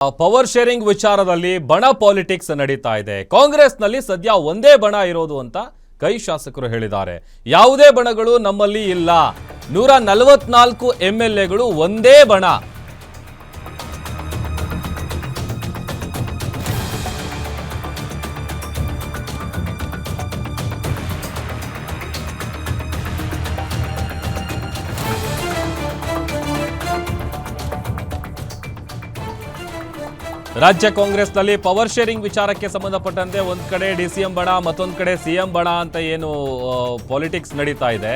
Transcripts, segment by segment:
Power sharing ವಿಚಾರದಲ್ಲಿ ಬಣ politics ನಡೀತಾ ಇದೆ. ಕಾಂಗ್ರೆಸ್ನಲ್ಲಿ ಸದ್ಯ ಒಂದೇ ಬಣ ಇರೋದು ಅಂತ ಕೈ ಶಾಸಕರು ಹೇಳಿದ್ದಾರೆ. ಯಾವುದೇ ಬಣಗಳು ನಮ್ಮಲ್ಲಿ ಇಲ್ಲ. 144 MLAಗಳು ಒಂದೇ ಬಣ. ರಾಜ್ಯ ಕಾಂಗ್ರೆಸ್ನಲ್ಲಿ ಪವರ್ ಶೇರಿಂಗ್ ವಿಚಾರಕ್ಕೆ ಸಂಬಂಧಪಟ್ಟಂತೆ ಒಂದ್ ಕಡೆ DCM ಬಣ, ಮತ್ತೊಂದು ಕಡೆ CM ಬಣ ಅಂತ ಏನು ಪಾಲಿಟಿಕ್ಸ್ ನಡೀತಾ ಇದೆ,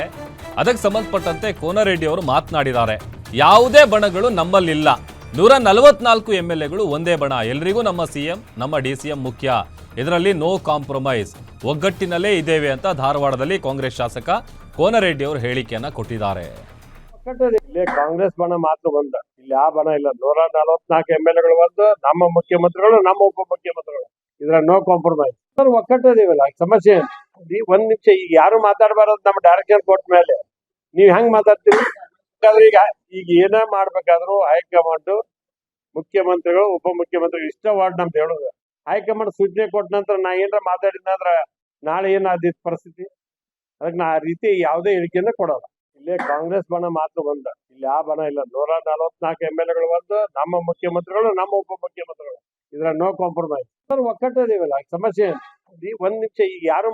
ಅದಕ್ಕೆ ಸಂಬಂಧಪಟ್ಟಂತೆ ಕೋನರೆಡ್ಡಿ ಅವರು ಮಾತನಾಡಿದ್ದಾರೆ. ಯಾವುದೇ ಬಣಗಳು ನಮ್ಮಲ್ಲಿಲ್ಲ. 144 MLAಗಳು ಒಂದೇ ಬಣ. ಎಲ್ರಿಗೂ ನಮ್ಮ CM, ನಮ್ಮ DCM ಮುಖ್ಯ. ಇದರಲ್ಲಿ ನೋ ಕಾಂಪ್ರಮೈಸ್. ಒಗ್ಗಟ್ಟಿನಲ್ಲೇ ಇದ್ದೇವೆ ಅಂತ ಧಾರವಾಡದಲ್ಲಿ ಕಾಂಗ್ರೆಸ್ ಶಾಸಕ ಕೋನರೆಡ್ಡಿ ಅವರು ಹೇಳಿಕೆಯನ್ನ ಕೊಟ್ಟಿದ್ದಾರೆ. ಇಲ್ಲಿ ಕಾಂಗ್ರೆಸ್ ಬಣ ಮಾತ್ರ ಬಂದ, ಇಲ್ಲಿ ಆ ಬಣ ಇಲ್ಲ. 144 MLAಗಳು ಬಂದು ನಮ್ಮ ಮುಖ್ಯಮಂತ್ರಿಗಳು, ನಮ್ಮ ಉಪಮುಖ್ಯಮಂತ್ರಿಗಳು, ಇದ್ರ ನೋ ಕಾಂಪ್ರಮೈಸ್. ಒಕ್ಕಟ್ಟಿದೀವಲ್ಲ, ಸಮಸ್ಯೆ ಒಂದ್ ನಿಮಿಷ. ಈಗ ಯಾರು ಮಾತಾಡಬಾರದು. ನಮ್ಮ ಡೈರೆಕ್ಷನ್ ಕೊಟ್ಟ ಮೇಲೆ ನೀವ್ ಹೆಂಗ್ ಮಾತಾಡ್ತೀರಿ? ಈಗ ಏನೇ ಮಾಡ್ಬೇಕಾದ್ರು ಹೈಕಮಾಂಡ್, ಮುಖ್ಯಮಂತ್ರಿಗಳು, ಉಪಮುಖ್ಯಮಂತ್ರಿಗಳು ಇಷ್ಟ ವಾರ್ಡ್ ನಮ್ದು ಹೇಳುದು. ಹೈಕಮಾಂಡ್ ಸೂಚನೆ ಕೊಟ್ಟ ನಂತರ ನಾ ಏನಾರ ಮಾತಾಡಿದ್ರ ನಾಳೆ ಏನಾದಿತ್ತು ಪರಿಸ್ಥಿತಿ? ಅದಕ್ಕೆ ನಾ ಆ ರೀತಿ ಯಾವುದೇ ಹೇಳಿಕೆಯನ್ನ ಕೊಡೋಲ್ಲ. ಇಲ್ಲೇ ಕಾಂಗ್ರೆಸ್ ಬಣ ಮಾತ್ರ ಬಂದ, ಇಲ್ಲಿ ಆ ಬಣ ಇಲ್ಲ. 144 MLAಗಳು ಬಂದು ನಮ್ಮ ಮುಖ್ಯಮಂತ್ರಿಗಳು, ನಮ್ಮ ಉಪಮುಖ್ಯಮಂತ್ರಿಗಳು, ಇದ್ರ ನೋ ಕಾಂಪ್ರಮೈಸ್. ಒಕ್ಕಟ್ಟಿದೀವಲ್ಲ, ಸಮಸ್ಯೆ ಒಂದ್ ನಿಮಿಷ. ಈಗ ಯಾರು